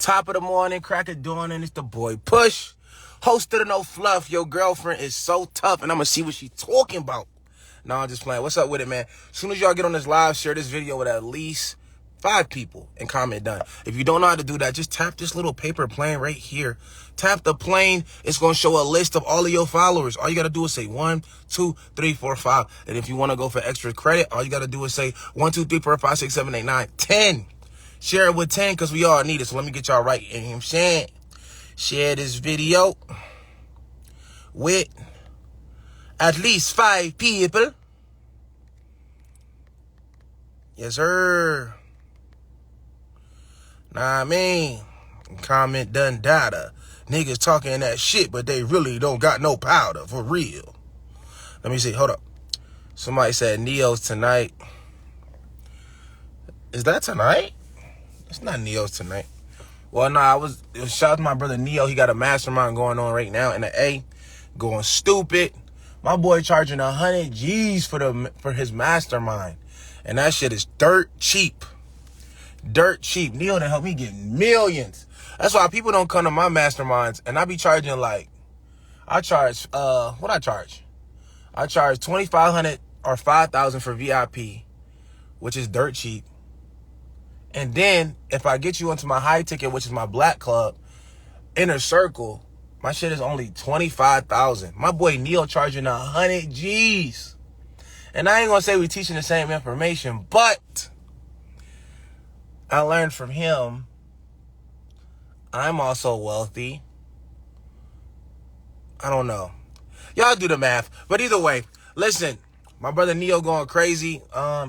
Top of the morning, crack of dawn, and it's the boy Push. Host of the No Fluff. Your girlfriend is so tough, and I'm going to see what she's talking about. No, I'm just playing. What's up with it, man? As soon as y'all get on this live, share this video with at least 5 people and comment done. If you don't know how to do that, just tap this little paper plane right here. Tap the plane. It's going to show a list of all of your followers. All you got to do is say 1, 2, 3, 4, 5. And if you want to go for extra credit, all you got to do is say 1, 2, 3, 4, 5, 6, 7, 8, 9, 10. Share it with 10 because we all need it. So let me get y'all right. You know what I'm saying? Share this video with at least 5 people. Yes, sir. Nah, I mean, comment done data. Niggas talking that shit, but they really don't got no powder, for real. Let me see, hold up. Somebody said Neo's tonight. Is that tonight? It's not Neo's tonight. Well, no, shout out to my brother Neo. He got a mastermind going on right now in the A, going stupid. My boy charging 100 G's for his mastermind. And that shit is dirt cheap. Dirt cheap. Neo to help me get millions. That's why people don't come to my masterminds. And I be charging what I charge? I charge $2,500 or $5,000 for VIP, which is dirt cheap. And then if I get you into my high ticket, which is my black club, inner circle, my shit is only $25,000. My boy Neo charging 100 G's. And I ain't gonna say we teaching the same information, but I learned from him. I'm also wealthy. I don't know. Y'all do the math. But either way, listen, my brother Neo going crazy.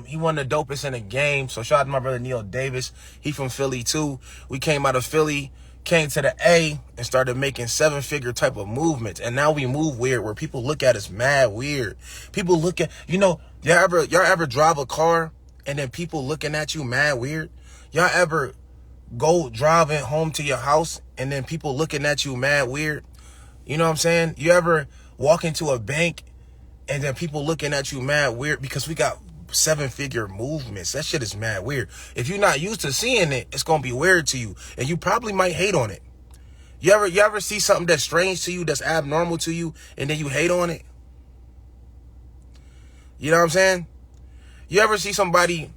He won the dopest in the game. So shout out to my brother Neo Davis. He from Philly too. We came out of Philly, came to the A, and started making 7-figure type of movements. And now we move weird where people look at us mad weird. People look at, y'all ever drive a car and then people looking at you mad weird? Y'all ever go driving home to your house and then people looking at you mad weird? You know what I'm saying? You ever walk into a bank and then people looking at you mad weird because we got 7-figure movements? That shit is mad weird. If you're not used to seeing it, it's going to be weird to you. And you probably might hate on it. You ever see something that's strange to you, that's abnormal to you, and then you hate on it? You know what I'm saying? Y'all ever see somebody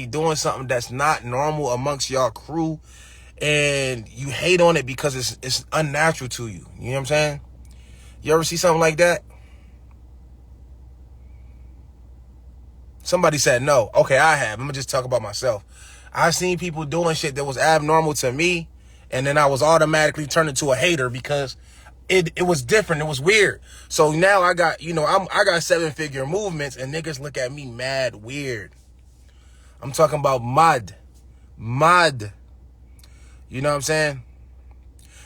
doing something that's not normal amongst y'all crew and you hate on it because it's unnatural to you? You know what I'm saying? You ever see something like that? Somebody said no. Okay, I have. I'm going to just talk about myself. I've seen people doing shit that was abnormal to me, and then I was automatically turned into a hater because it was different. It was weird. So now I got, I got 7-figure movements, and niggas look at me mad weird. I'm talking about mud. You know what I'm saying?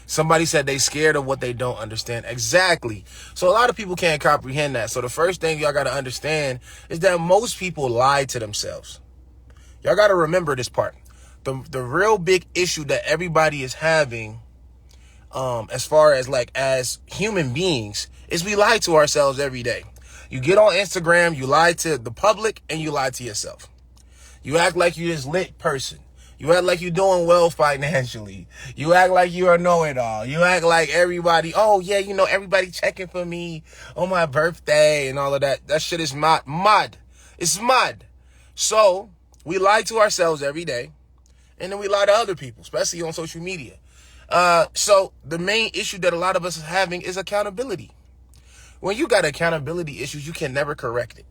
Somebody said they scared of what they don't understand. Exactly. So a lot of people can't comprehend that. So the first thing y'all got to understand is that most people lie to themselves. Y'all got to remember this part. The real big issue that everybody is having, as far as as human beings, is we lie to ourselves every day. You get on Instagram, you lie to the public, and you lie to yourself. You act like you're this lit person. You act like you're doing well financially. You act like you are know-it-all. You act like everybody, everybody checking for me on my birthday and all of that. That shit is mud. It's mud. So we lie to ourselves every day, and then we lie to other people, especially on social media. So the main issue that a lot of us is having is accountability. When you got accountability issues, you can never correct it.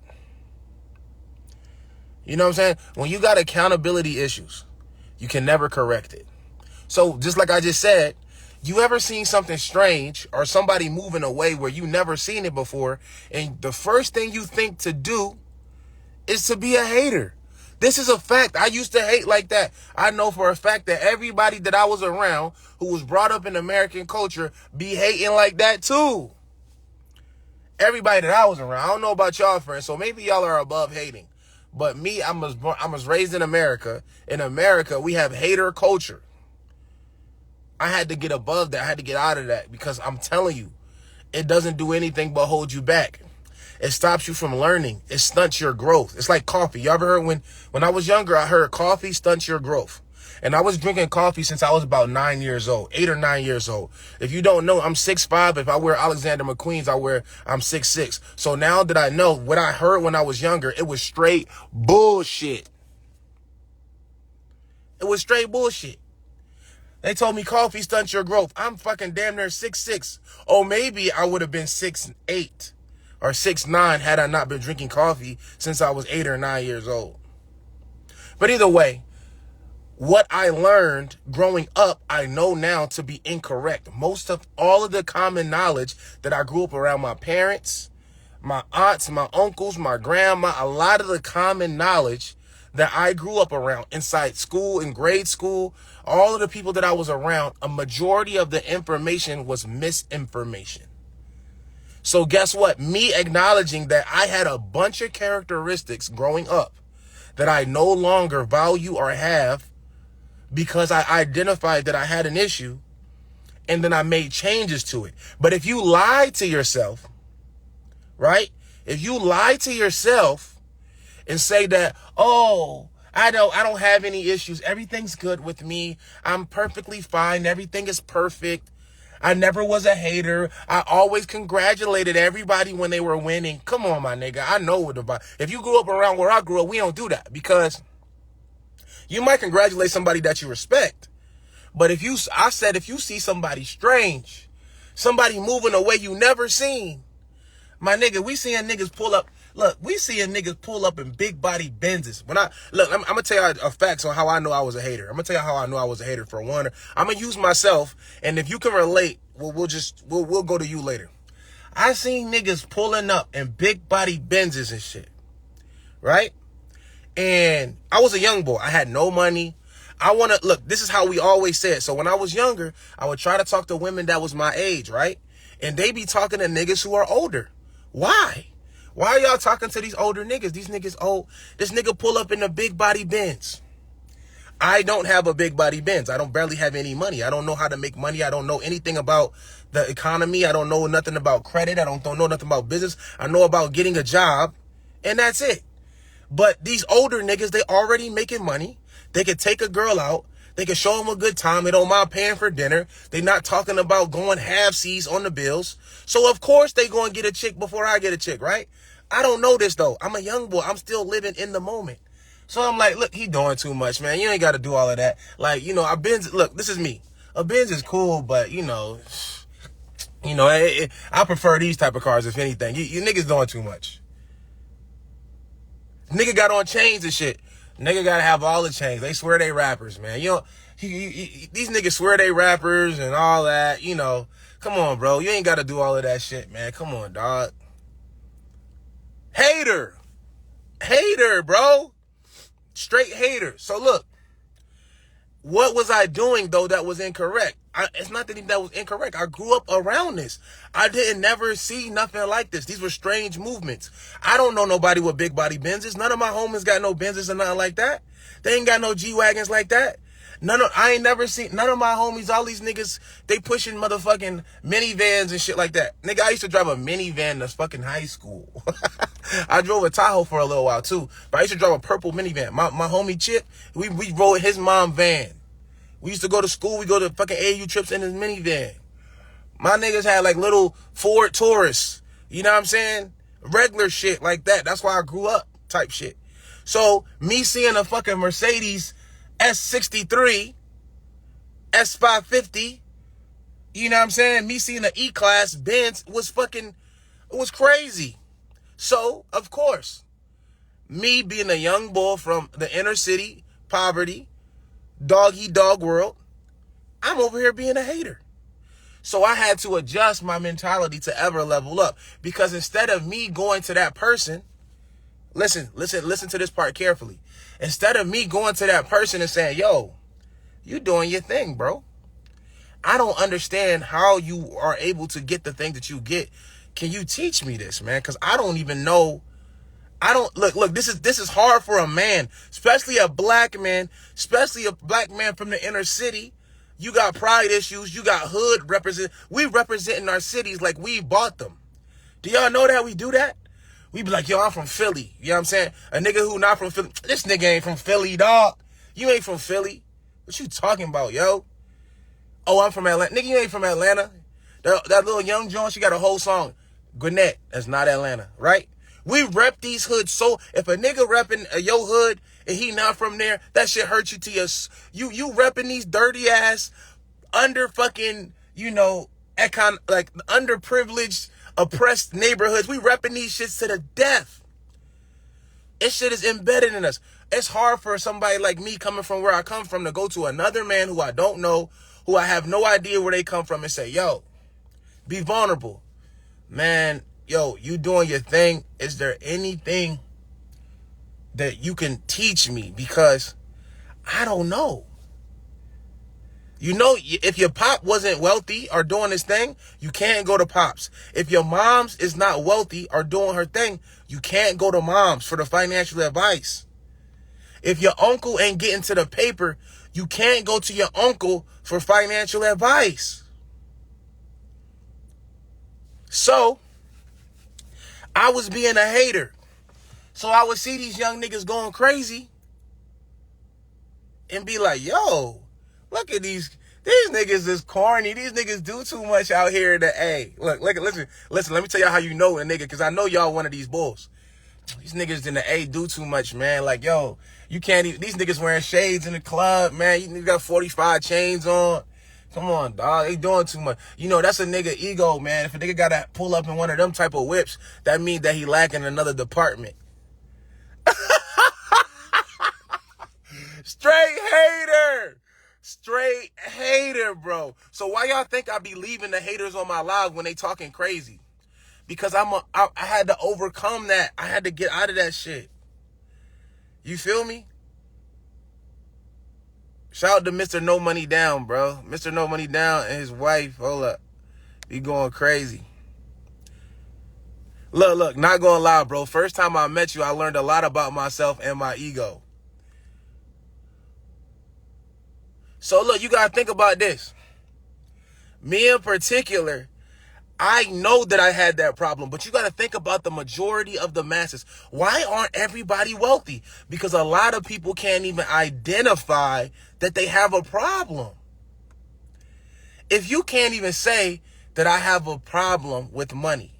You know what I'm saying? When you got accountability issues, you can never correct it. So just like I just said, you ever seen something strange or somebody moving away where you never seen it before, and the first thing you think to do is to be a hater? This is a fact. I used to hate like that. I know for a fact that everybody that I was around who was brought up in American culture be hating like that too. Everybody that I was around. I don't know about y'all friends, so maybe y'all are above hating. But me, I was raised in America. In America, we have hater culture. I had to get above that. I had to get out of that because I'm telling you, it doesn't do anything but hold you back. It stops you from learning. It stunts your growth. It's like coffee. You ever heard when I was younger, I heard coffee stunts your growth. And I was drinking coffee since I was about 9 years old, 8 or 9 years old. If you don't know, I'm 6'5". If I wear Alexander McQueen's, I'm 6'6". So now that I know what I heard when I was younger, it was straight bullshit. It was straight bullshit. They told me coffee stunts your growth. I'm fucking damn near 6'6". Or maybe I would have been 6'8" or 6'9" had I not been drinking coffee since I was 8 or 9 years old. But either way, what I learned growing up, I know now to be incorrect. Most of all of the common knowledge that I grew up around my parents, my aunts, my uncles, my grandma, a lot of the common knowledge that I grew up around inside school, in grade school, all of the people that I was around, a majority of the information was misinformation. So guess what? Me acknowledging that I had a bunch of characteristics growing up that I no longer value or have because I identified that I had an issue and then I made changes to it. But if you lie to yourself, right? If you lie to yourself and say that, oh, I don't have any issues. Everything's good with me. I'm perfectly fine. Everything is perfect. I never was a hater. I always congratulated everybody when they were winning. Come on, my nigga. I know what about. If you grew up around where I grew up, we don't do that because you might congratulate somebody that you respect. But if you see somebody strange, somebody moving a way you never seen, my nigga, we seeing niggas pull up. Look, we seeing niggas pull up in big body Benzes. I'm gonna tell you a facts on how I know I was a hater. I'm gonna tell you how I know I was a hater for one. I'm gonna use myself, and if you can relate, we'll go to you later. I seen niggas pulling up in big body Benzes and shit, right? And I was a young boy. I had no money. This is how we always said. So when I was younger, I would try to talk to women that was my age, right? And they be talking to niggas who are older. Why? Why are y'all talking to these older niggas? These niggas old. This nigga pull up in a big body Benz. I don't have a big body Benz. I don't barely have any money. I don't know how to make money. I don't know anything about the economy. I don't know nothing about credit. I don't know nothing about business. I know about getting a job, and that's it. But these older niggas, they already making money. They could take a girl out. They can show them a good time. They don't mind paying for dinner. They not talking about going half-seas on the bills. So, of course, they going to get a chick before I get a chick, right? I don't know this, though. I'm a young boy. I'm still living in the moment. So, I'm like, look, he doing too much, man. You ain't got to do all of that. Like, look, this is me. A Benz is cool, but, I prefer these type of cars, if anything. You niggas doing too much. Nigga got on chains and shit. Nigga gotta have all the chains. They swear they rappers, man. These niggas swear they rappers and all that, Come on, bro. You ain't gotta do all of that shit, man. Come on, dog. Hater, bro. Straight hater. So look, what was I doing, though, that was incorrect? It's not that was incorrect. I grew up around this. I didn't never see nothing like this. These were strange movements. I don't know nobody with big body Benzes. None of my homies got no Benzes or nothing like that. They ain't got no G-Wagons like that. I ain't never seen none of my homies, all these niggas, they pushing motherfucking minivans and shit like that. Nigga, I used to drive a minivan in fucking high school. I drove a Tahoe for a little while too, but I used to drive a purple minivan. My homie Chip, we rode his mom van. We used to go to school. We go to fucking AU trips in his minivan. My niggas had like little Ford Taurus. You know what I'm saying? Regular shit like that. That's why I grew up type shit. So me seeing a fucking Mercedes S63, S550, you know what I'm saying? Me seeing an E-Class Benz it was crazy. So, of course, me being a young boy from the inner city, poverty, dog-eat-dog world, I'm over here being a hater. So I had to adjust my mentality to ever level up. Because instead of me going to that person, listen to this part carefully. Instead of me going to that person and saying, yo, you doing your thing, bro. I don't understand how you are able to get the thing that you get. Can you teach me this, man? Because I don't even know. Look, this is hard for a man, especially a black man from the inner city. You got pride issues. You got hood we representing our cities like we bought them. Do y'all know that we do that? We be like, yo, I'm from Philly. You know what I'm saying? A nigga who not from Philly. This nigga ain't from Philly, dog. You ain't from Philly. What you talking about, yo? Oh, I'm from Atlanta. Nigga, you ain't from Atlanta. That little young Joan, she got a whole song. Gwinnett, that's not Atlanta, right? We rep these hoods. So if a nigga repping your hood and he not from there, that shit hurt you to your, you repping these dirty ass, under fucking, like underprivileged, oppressed neighborhoods. We repping these shits to the death. This shit is embedded in us. It's hard for somebody like me coming from where I come from to go to another man who I don't know, who I have no idea where they come from, and say, yo, be vulnerable. Man, yo, you doing your thing. Is there anything that you can teach me? Because I don't know. If your pop wasn't wealthy or doing his thing, you can't go to pops. If your mom's is not wealthy or doing her thing, you can't go to mom's for the financial advice. If your uncle ain't getting to the paper, you can't go to your uncle for financial advice. So, I was being a hater. So I would see these young niggas going crazy and be like, yo, look at these niggas is corny. These niggas do too much out here in the A. Look, listen, let me tell y'all how you know a nigga, because I know y'all one of these bulls. These niggas in the A do too much, man. Like, yo, you can't even, these niggas wearing shades in the club, man. You got 45 chains on. Come on, dog. They doing too much. That's a nigga ego, man. If a nigga gotta pull up in one of them type of whips, that means that he lacking another department. Straight hater, bro. So why y'all think I be leaving the haters on my live when they talking crazy? Because I had to overcome that. I had to get out of that shit. You feel me? Shout out to Mr. No Money Down, bro. Mr. No Money Down and his wife, hold up, be going crazy. Look, not gonna lie, bro. First time I met you, I learned a lot about myself and my ego. So look, you gotta think about this. Me in particular, I know that I had that problem, but you got to think about the majority of the masses. Why aren't everybody wealthy? Because a lot of people can't even identify that they have a problem. If you can't even say that I have a problem with money,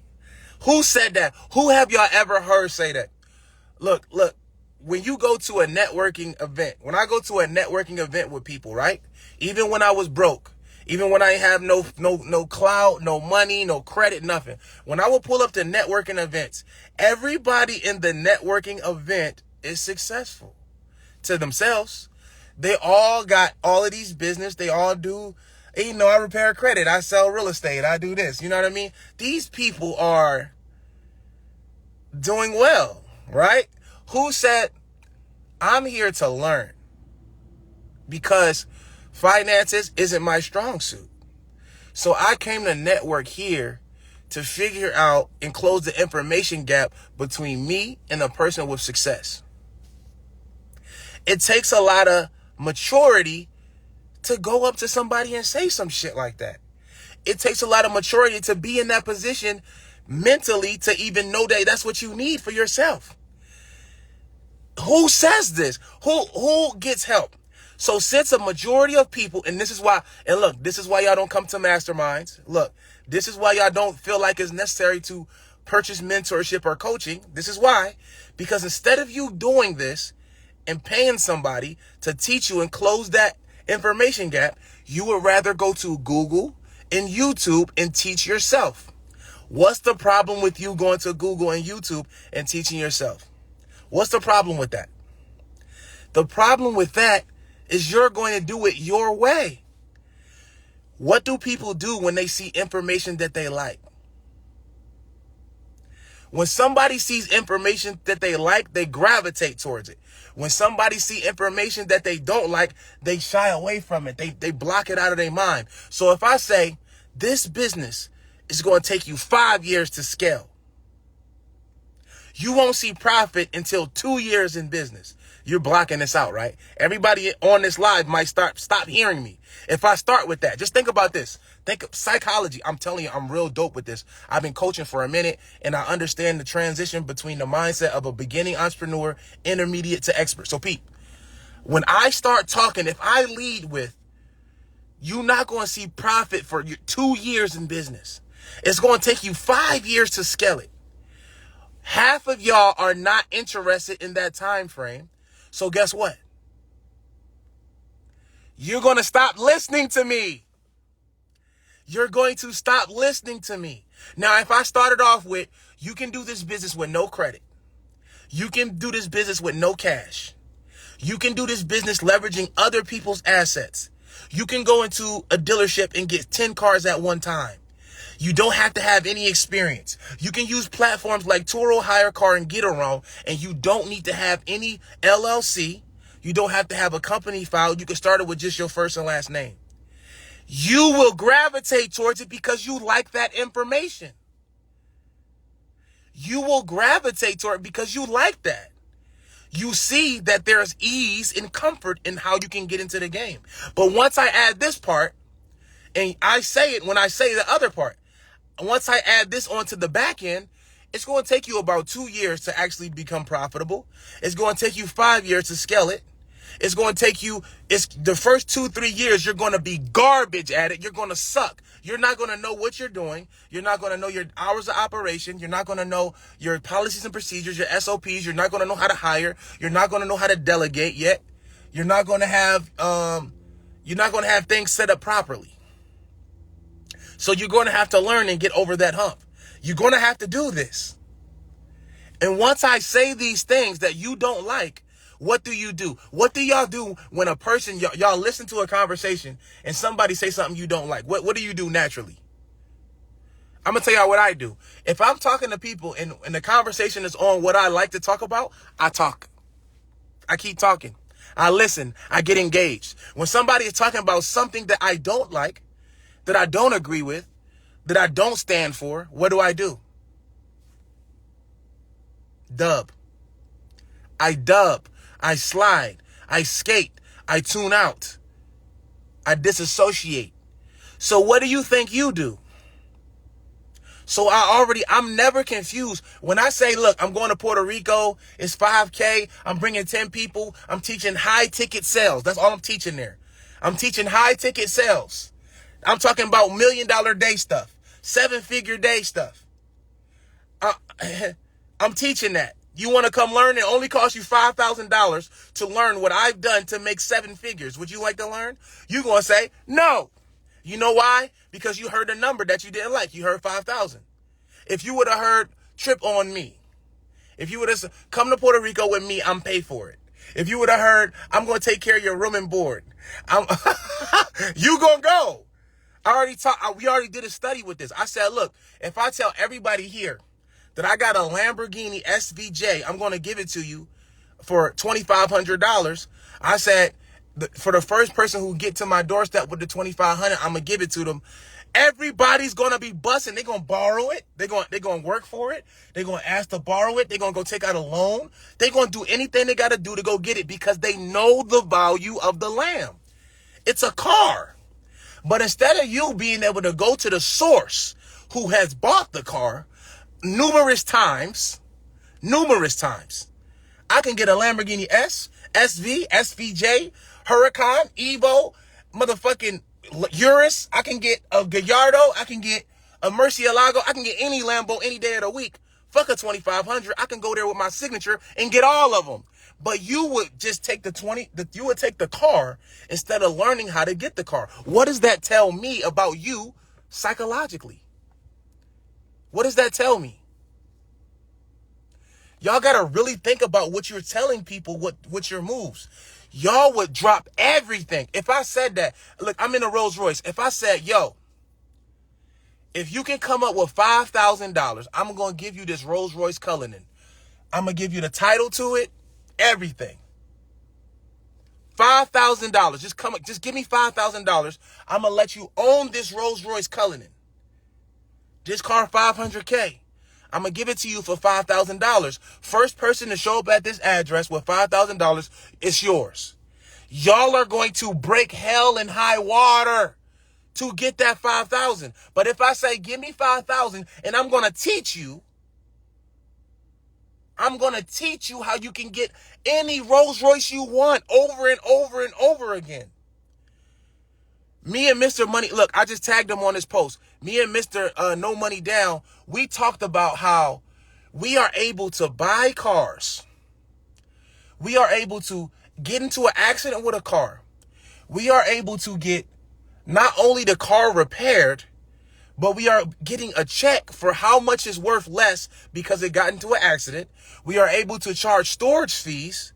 who said that? Who have y'all ever heard say that? Look, when you go to a networking event, when I go to a networking event with people, right? Even when I was broke, even when I ain't have no clout, no money, no credit, nothing. When I would pull up to networking events, everybody in the networking event is successful to themselves. They all got all of these business. They all do, I repair credit. I sell real estate. I do this. You know what I mean? These people are doing well, right? Who said, I'm here to learn? Because finances isn't my strong suit. So I came to network here to figure out and close the information gap between me and a person with success. It takes a lot of maturity to go up to somebody and say some shit like that. It takes a lot of maturity to be in that position mentally to even know that that's what you need for yourself. Who says this? Who gets help? So since a majority of people, and this is why y'all don't come to masterminds. Look, this is why y'all don't feel like it's necessary to purchase mentorship or coaching. This is why, because instead of you doing this and paying somebody to teach you and close that information gap, you would rather go to Google and YouTube and teach yourself. What's the problem with you going to Google and YouTube and teaching yourself? What's the problem with that? The problem with that is you're going to do it your way. What do people do when they see information that they like? When somebody sees information that they like, they gravitate towards it. When somebody sees information that they don't like, they shy away from it. They block it out of their mind. So if I say, this business is going to take you 5 years to scale, you won't see profit until 2 years in business. You're blocking this out, right? Everybody on this live might stop hearing me. If I start with that, just think about this. Think of psychology. I'm telling you, I'm real dope with this. I've been coaching for a minute, and I understand the transition between the mindset of a beginning entrepreneur, intermediate to expert. So Pete, When I start talking, if I lead with, you're not going to see profit for 2 years in business. It's going to take you 5 years to scale it. Half of y'all are not interested in that time frame. So guess what? You're going to stop listening to me. You're going to stop listening to me. Now, if I started off with, you can do this business with no credit. You can do this business with no cash. You can do this business leveraging other people's assets. You can go into a dealership and get 10 cars at one time. You don't have to have any experience. You can use platforms like Turo, Hire Car, and Get Around, and you don't need to have any LLC. You don't have to have a company filed. You can start it with just your first and last name. You will gravitate towards it because you like that information. You will gravitate toward it because you like that. You see that there's ease and comfort in how you can get into the game. But once I add this part, and I say it when I say the other part, once I add this onto the back end, it's going to take you about 2 years to actually become profitable. It's going to take you 5 years to scale it. It's going to take you, it's the first 2-3 years, you're going to be garbage at it. You're going to suck. You're not going to know what you're doing. You're not going to know your hours of operation. You're not going to know your policies and procedures, your SOPs. You're not going to know how to hire. You're not going to know how to delegate yet. You're not going to have, things set up properly. So you're going to have to learn and get over that hump. You're going to have to do this. And once I say these things that you don't like, what do you do? What do y'all do when a person, y'all listen to a conversation and somebody say something you don't like? What do you do naturally? I'm going to tell y'all what I do. If I'm talking to people and the conversation is on what I like to talk about, I talk. I keep talking. I listen. I get engaged. When somebody is talking about something that I don't like, that I don't agree with, that I don't stand for, what do? Dub. I dub. I slide. I skate. I tune out. I disassociate. So what do you think you do? So I'm never confused. When I say, look, I'm going to Puerto Rico, it's 5K, I'm bringing 10 people, I'm teaching high ticket sales. That's all I'm teaching there. I'm teaching high ticket sales. I'm talking about $1 million day stuff, 7-figure day stuff. I'm teaching that. You want to come learn? It only costs you $5,000 to learn what I've done to make 7 figures. Would you like to learn? You're going to say, no. You know why? Because you heard a number that you didn't like. You heard 5,000. If you would have heard trip on me, if you would have come to Puerto Rico with me, I'm paid for it. If you would have heard, I'm going to take care of your room and board, you going to go. We already did a study with this. I said, look, if I tell everybody here that I got a Lamborghini SVJ, I'm going to give it to you for $2,500. I said, for the first person who get to my doorstep with the $2,500, I'm going to give it to them. Everybody's going to be busting. They're going to borrow it. They're going to work for it. They're going to ask to borrow it. They're going to go take out a loan. They're going to do anything they got to do to go get it because they know the value of the Lamb. It's a car. But instead of you being able to go to the source who has bought the car numerous times, I can get a Lamborghini SV, SVJ, Huracan, Evo, motherfucking Urus. I can get a Gallardo. I can get a Murcielago. I can get any Lambo any day of the week. Fuck a 2,500. I can go there with my signature and get all of them. But you would just take you would take the car instead of learning how to get the car. What does that tell me about you psychologically? What does that tell me? Y'all got to really think about what you're telling people, what your moves. Y'all would drop everything. If I said that, look, I'm in a Rolls Royce. If I said, yo, if you can come up with $5,000, I'm going to give you this Rolls Royce Cullinan. I'm going to give you the title to it, everything. $5,000. Just give me $5,000. I'm going to let you own this Rolls Royce Cullinan. This car, $500K. I'm going to give it to you for $5,000. First person to show up at this address with $5,000, it's yours. Y'all are going to break hell and high water to get that $5,000. But if I say, give me $5,000 and I'm going to teach you, I'm going to teach you how you can get any Rolls Royce you want over and over and over again. Me and Mr. Money, look, I just tagged him on this post. Me and Mr. No Money Down, we talked about how we are able to buy cars. We are able to get into an accident with a car. We are able to get not only the car repaired, but we are getting a check for how much is worth less because it got into an accident. We are able to charge storage fees.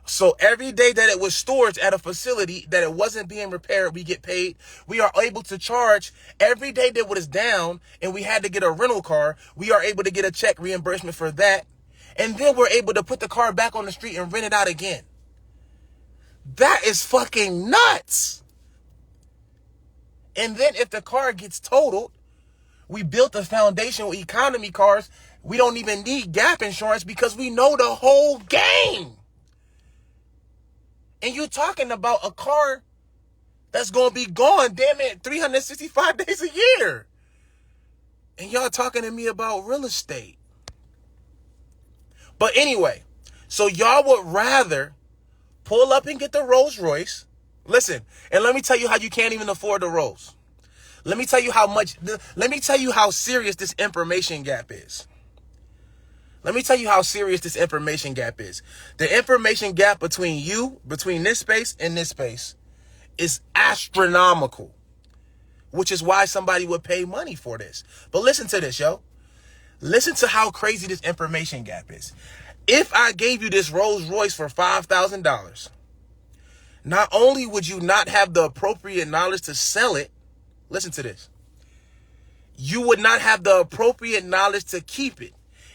So every day that it was stored at a facility that it wasn't being repaired, we get paid. We are able to charge every day that it was down and we had to get a rental car. We are able to get a check reimbursement for that. And then we're able to put the car back on the street and rent it out again. That is fucking nuts. And then if the car gets totaled, we built a foundation with economy cars. We don't even need gap insurance because we know the whole game. And you're talking about a car that's going to be gone, damn it, 365 days a year. And y'all talking to me about real estate. But anyway, so y'all would rather pull up and get the Rolls Royce. Listen, and let me tell you how you can't even afford the Rolls. Let me tell you how serious this information gap is. Let me tell you how serious this information gap is. The information gap between this space and this space is astronomical, which is why somebody would pay money for this. But listen to this, yo. Listen to how crazy this information gap is. If I gave you this Rolls Royce for $5,000, not only would you not have the appropriate knowledge to sell it, listen to this, you would not have the appropriate knowledge to keep it.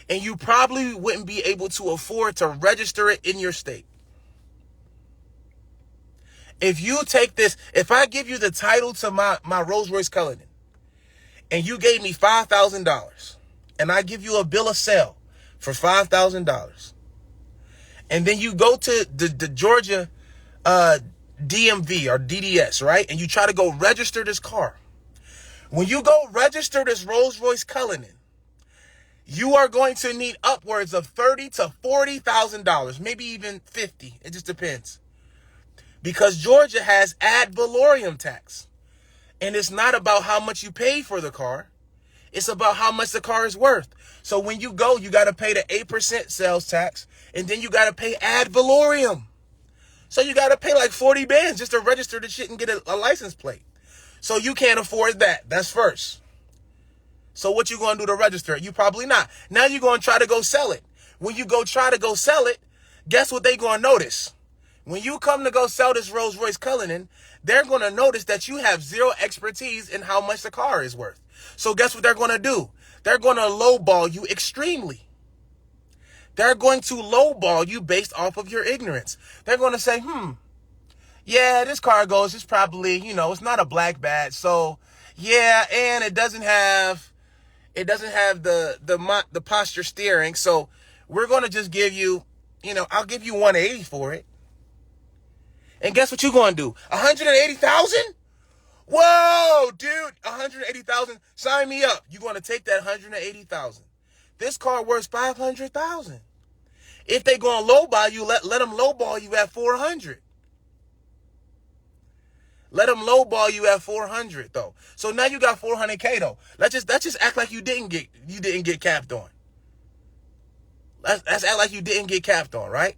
And you probably wouldn't be able to afford to register it in your state. If you take this, if I give you the title to my Rolls Royce Cullinan, and you gave me $5,000, and I give you a bill of sale for $5,000, and then you go to the Georgia DMV or DDS, right? And you try to go register this car. When you go register this Rolls Royce Cullinan, you are going to need upwards of $30,000 to $40,000, maybe even $50,000. It just depends. Because Georgia has ad valorem tax. And it's not about how much you pay for the car. It's about how much the car is worth. So when you go, you got to pay the 8% sales tax. And then you got to pay ad valorem. So you got to pay like 40 bands just to register the shit and get a license plate. So you can't afford that. That's first. So what you going to do to register it? You probably not. Now you're going to try to go sell it. When you go try to go sell it, guess what they going to notice? When you come to go sell this Rolls Royce Cullinan, they're going to notice that you have zero expertise in how much the car is worth. So guess what they're going to do? They're going to lowball you extremely. They're going to lowball you based off of your ignorance. They're going to say, yeah, this car goes, it's probably, it's not a black badge. So yeah, and it doesn't have the posture steering. So we're going to just give you, I'll give you 180 for it. And guess what you're going to do? 180,000? Whoa, dude, 180,000. Sign me up. You're going to take that 180,000. This car worth 500,000. If they going to lowball you, let them lowball you at 400. Let them lowball you at 400 though. So now you got 400K though. Let's just act like you didn't get capped on. Let's act like you didn't get capped on, right?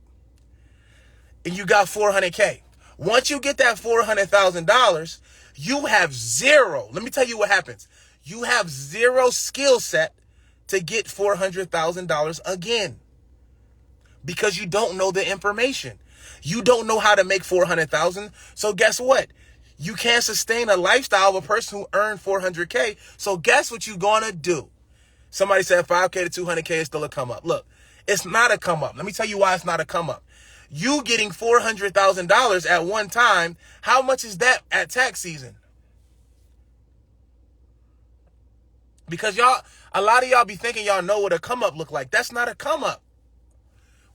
And you got 400K. Once you get that $400,000, you have zero. Let me tell you what happens. You have zero skill set to get $400,000 again. Because you don't know the information. You don't know how to make 400,000. So guess what? You can't sustain a lifestyle of a person who earned 400K. So guess what you're going to do? Somebody said 5K to 200K is still a come up. Look, it's not a come up. Let me tell you why it's not a come up. You getting $400,000 at one time, how much is that at tax season? Because a lot of y'all be thinking y'all know what a come up look like. That's not a come up.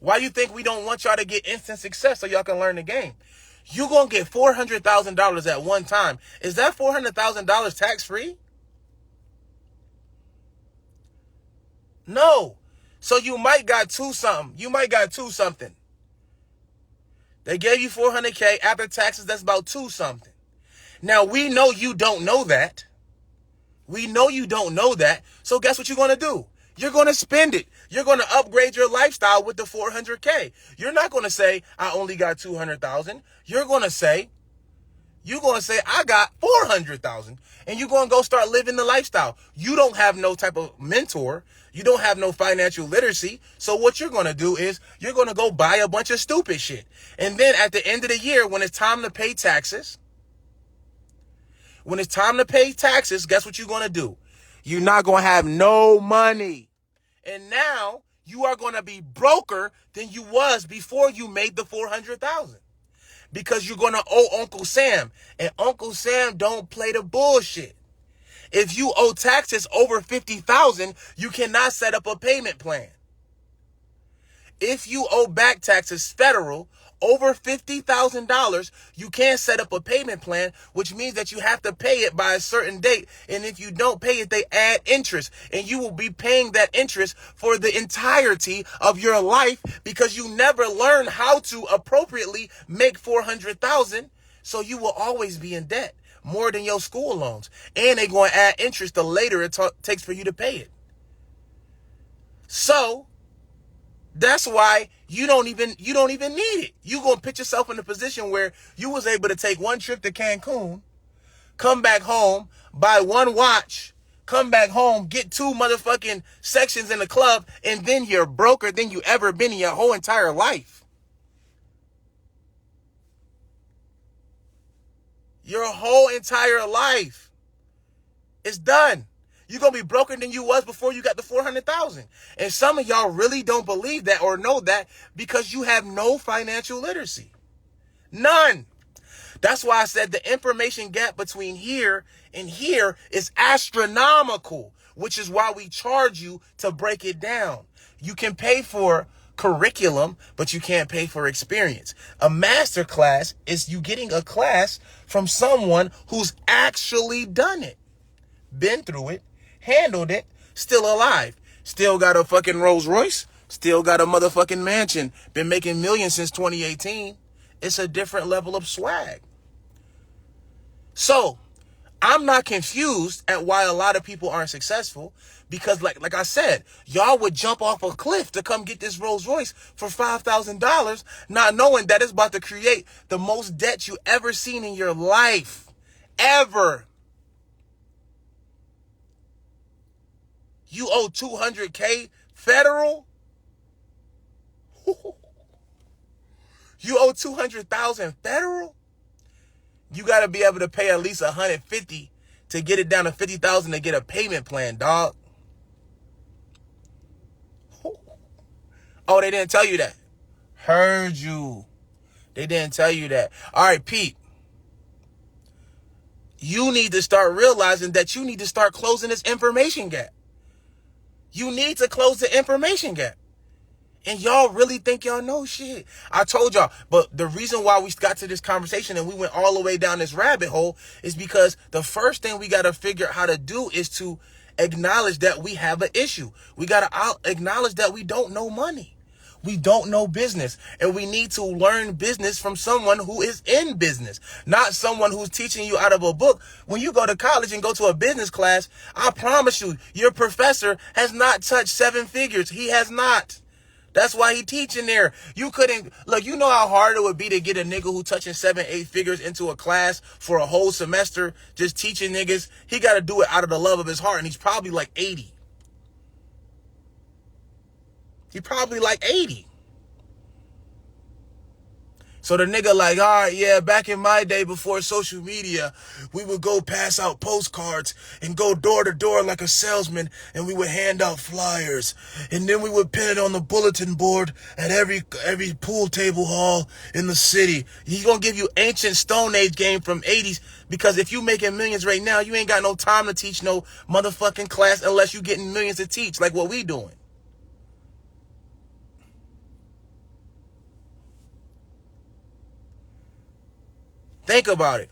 Why you think we don't want y'all to get instant success so y'all can learn the game? You gonna get $400,000 at one time. Is that $400,000 tax free? No. So you might got two something. You might got two something. They gave you $400K after taxes. That's about two something. Now we know you don't know that. We know you don't know that. So guess what you're going to do? You're going to spend it. You're going to upgrade your lifestyle with the $400K. You're not going to say, I only got $200,000. You're going to say, I got $400,000. And you're going to go start living the lifestyle. You don't have no type of mentor. You don't have no financial literacy. So what you're going to do is you're going to go buy a bunch of stupid shit. And then at the end of the year, when it's time to pay taxes, guess what you're going to do? You're not going to have no money. And now you are going to be broker than you was before you made the $400,000. Because you're going to owe Uncle Sam. And Uncle Sam don't play the bullshit. If you owe taxes over $50,000, you cannot set up a payment plan. If you owe back taxes federal over $50,000, you can't set up a payment plan, which means that you have to pay it by a certain date. And if you don't pay it, they add interest. And you will be paying that interest for the entirety of your life because you never learn how to appropriately make $400,000. So you will always be in debt more than your school loans. And they're going to add interest the later it takes for you to pay it. So that's why you don't even need it. You're going to put yourself in a position where you was able to take one trip to Cancun, come back home, buy one watch, come back home, get two motherfucking sections in the club, and then you're broker than you ever been in your whole entire life. Your whole entire life is done. You're going to be broker than you was before you got the $400,000. And some of y'all really don't believe that or know that because you have no financial literacy. None. That's why I said the information gap between here and here is astronomical, which is why we charge you to break it down. You can pay for curriculum, but you can't pay for experience. A master class is you getting a class from someone who's actually done it, been through it, handled it, still alive, still got a fucking Rolls Royce, still got a motherfucking mansion, been making millions since 2018. It's a different level of swag. So I'm not confused at why a lot of people aren't successful because like I said, y'all would jump off a cliff to come get this Rolls Royce for $5,000, not knowing that it's about to create the most debt you ever seen in your life, ever. You owe $200K federal? You owe $200,000 federal? You got to be able to pay at least $150 to get it down to $50,000 to get a payment plan, dog. Oh, they didn't tell you that. Heard you. They didn't tell you that. All right, Pete. You need to start realizing that you need to start closing this information gap. You need to close the information gap. And y'all really think y'all know shit. I told y'all, but the reason why we got to this conversation and we went all the way down this rabbit hole is because the first thing we got to figure out how to do is to acknowledge that we have an issue. We got to acknowledge that we don't know money. We don't know business, and we need to learn business from someone who is in business, not someone who's teaching you out of a book. When you go to college and go to a business class, I promise you, your professor has not touched seven figures. He has not. That's why he teaching there. You couldn't, look, you know how hard it would be to get a nigga who touching 7, 8 figures into a class for a whole semester just teaching niggas. He got to do it out of the love of his heart, and he's probably like 80. He probably like 80. So the nigga like, all right, yeah, back in my day before social media, we would go pass out postcards and go door to door like a salesman, and we would hand out flyers, and then we would pin it on the bulletin board at every pool table hall in the city. He's gonna give you ancient Stone Age game from 80s, because if you making millions right now, you ain't got no time to teach no motherfucking class unless you getting millions to teach like what we doing. Think about it.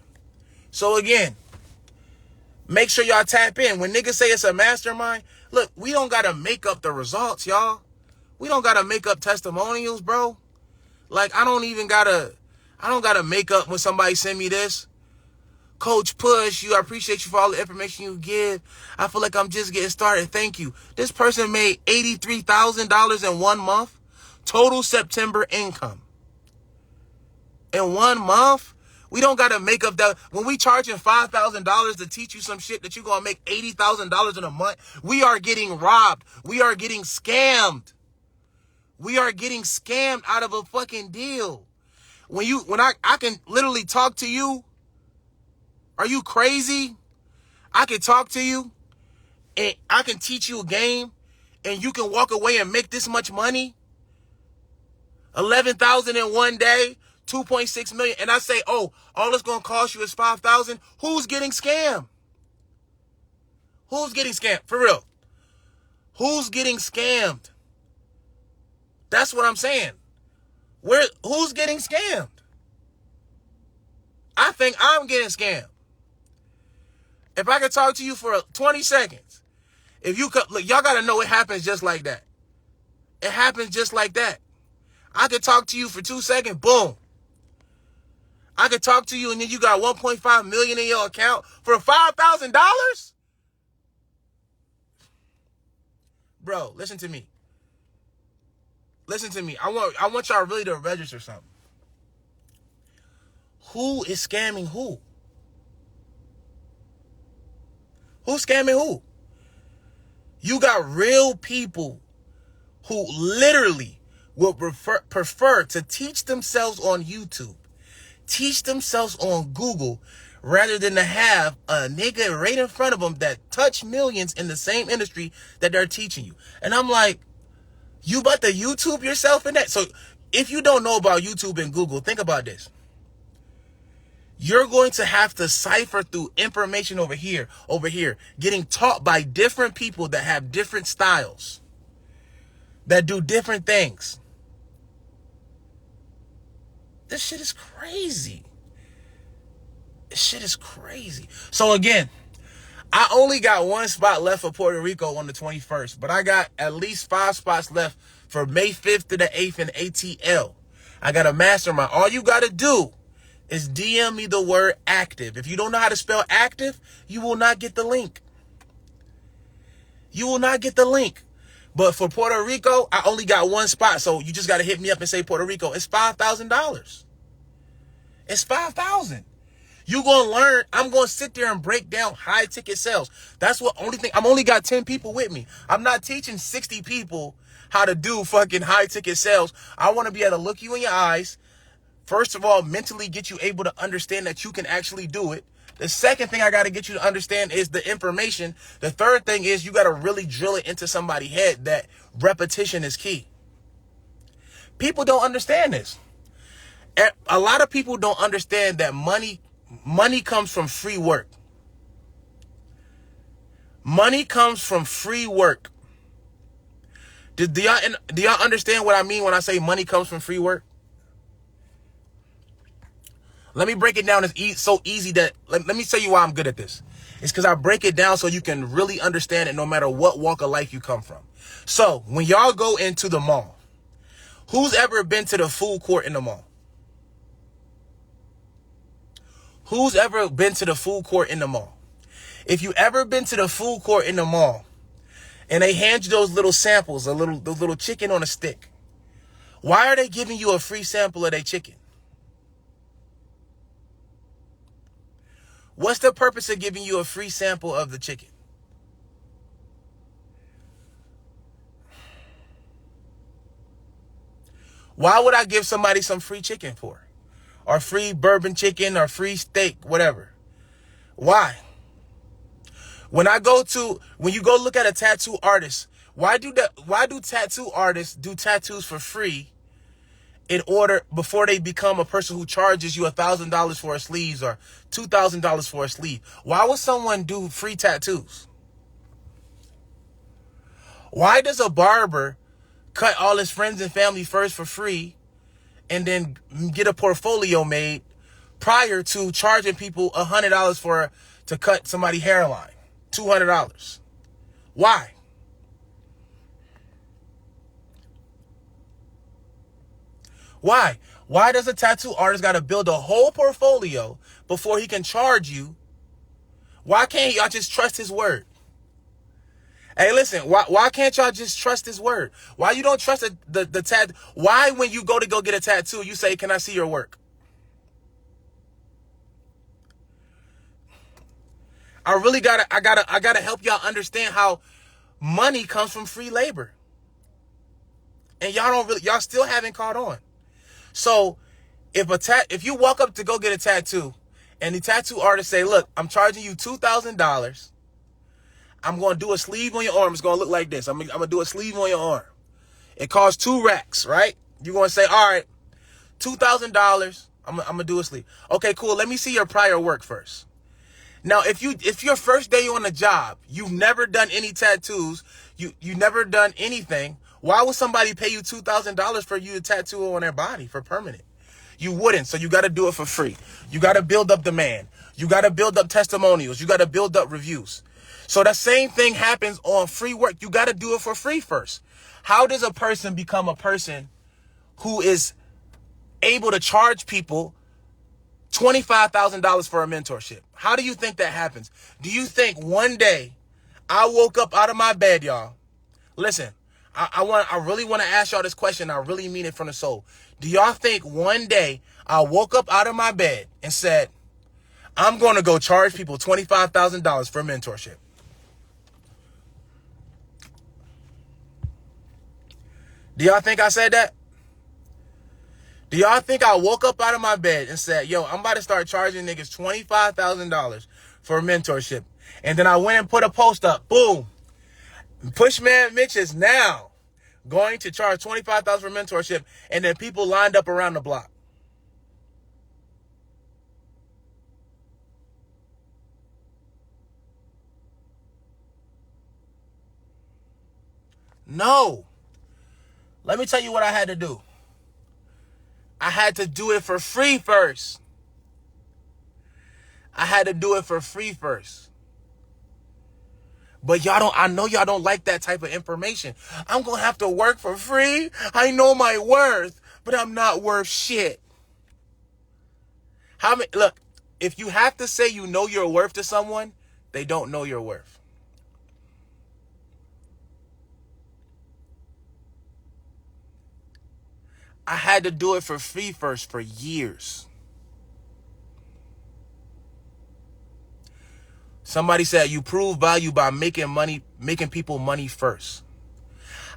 So again, make sure y'all tap in. When niggas say it's a mastermind, look, we don't got to make up the results, y'all. We don't gotta make up testimonials, bro. Like, I don't gotta make up when somebody send me this. Coach Push, I appreciate you for all the information you give. I feel like I'm just getting started. Thank you. This person made $83,000 in 1 month. Total September income. In 1 month? We don't got to make up that. When we charging $5,000 to teach you some shit that you're going to make $80,000 in a month, we are getting robbed. We are getting scammed. We are getting scammed out of a fucking deal. When I can literally talk to you. Are you crazy? I can talk to you and I can teach you a game and you can walk away and make this much money. 11,000 in 1 day, 2.6 million. And I say, oh, all it's going to cost you is 5,000. Who's getting scammed? Who's getting scammed? For real. Who's getting scammed? That's what I'm saying. Who's getting scammed? I think I'm getting scammed. If I could talk to you for 20 seconds, if you could, look, y'all got to know it happens just like that. It happens just like that. I could talk to you for 2 seconds, boom. I could talk to you and then you got 1.5 million in your account for $5,000? Bro, listen to me. Listen to me. I want y'all really to register something. Who is scamming who? Who's scamming who? You got real people who literally would prefer to teach themselves on YouTube, teach themselves on Google, rather than to have a nigga right in front of them that touch millions in the same industry that they're teaching you. And I'm like, you about to YouTube yourself in that? So if you don't know about YouTube and Google, think about this. You're going to have to cipher through information over here, getting taught by different people that have different styles, that do different things. This shit is crazy. This shit is crazy. So again, I only got 1 spot left for Puerto Rico on the 21st, but I got at least 5 spots left for May 5th to the 8th in ATL. I got a mastermind. All you got to do is DM me the word active. If you don't know how to spell active, you will not get the link. You will not get the link. But for Puerto Rico, I only got 1 spot. So you just got to hit me up and say Puerto Rico. It's $5,000. It's $5,000. You going to learn. I'm going to sit there and break down high ticket sales. That's what only thing. I'm only got 10 people with me. I'm not teaching 60 people how to do fucking high ticket sales. I want to be able to look you in your eyes. First of all, mentally get you able to understand that you can actually do it. The second thing I got to get you to understand is the information. The third thing is you got to really drill it into somebody's head that repetition is key. People don't understand this. A lot of people don't understand that money comes from free work. Money comes from free work. Do y'all understand what I mean when I say money comes from free work? Let me break it down. It's so easy that let me tell you why I'm good at this. It's because I break it down so you can really understand it no matter what walk of life you come from. So when y'all go into the mall, who's ever been to the food court in the mall? Who's ever been to the food court in the mall? If you ever been to the food court in the mall and they hand you those little samples, those little chicken on a stick, why are they giving you a free sample of their chicken? What's the purpose of giving you a free sample of the chicken? Why would I give somebody some free chicken for? Or free bourbon chicken or free steak, whatever. Why? When you go look at a tattoo artist, why do tattoo artists do tattoos for free before they become a person who charges you $1,000 for a sleeve or $2,000 for a sleeve? Why would someone do free tattoos? Why does a barber cut all his friends and family first for free and then get a portfolio made prior to charging people $100 to cut somebody's hairline? $200. Why? Why? Why does a tattoo artist got to build a whole portfolio before he can charge you? Why can't y'all just trust his word? Hey, listen, why can't y'all just trust his word? Why you don't trust the tattoo? Why when you go get a tattoo, you say, can I see your work? I gotta help y'all understand how money comes from free labor. And y'all still haven't caught on. So if you walk up to go get a tattoo and the tattoo artist say, look, I'm charging you $2,000. I'm going to do a sleeve on your arm. It's going to look like this. I'm going to do a sleeve on your arm. It costs 2 racks, right? You're going to say, all right, $2,000. I'm going to do a sleeve. Okay, cool. Let me see your prior work first. Now, if your first day on the job, you've never done any tattoos, you never done anything, why would somebody pay you $2,000 for you to tattoo on their body for permanent? You wouldn't, so you got to do it for free. You got to build up demand. You got to build up testimonials. You got to build up reviews. So the same thing happens on free work. You got to do it for free first. How does a person become a person who is able to charge people $25,000 for a mentorship? How do you think that happens? Do you think one day I woke up out of my bed, y'all? Listen, I really want to ask y'all this question. I really mean it from the soul. Do y'all think one day I woke up out of my bed and said, I'm going to go charge people $25,000 for a mentorship? Do y'all think I said that? Do y'all think I woke up out of my bed and said, yo, I'm about to start charging niggas $25,000 for a mentorship? And then I went and put a post up. Boom. Pushmanmitch is now going to charge $25,000 for mentorship. And then people lined up around the block. No. Let me tell you what I had to do. I had to do it for free first. But I know y'all don't like that type of information. I'm going to have to work for free. I know my worth, but I'm not worth shit. Look, if you have to say you know your worth to someone, they don't know your worth. I had to do it for free first for years. Somebody said you prove value by making people money first.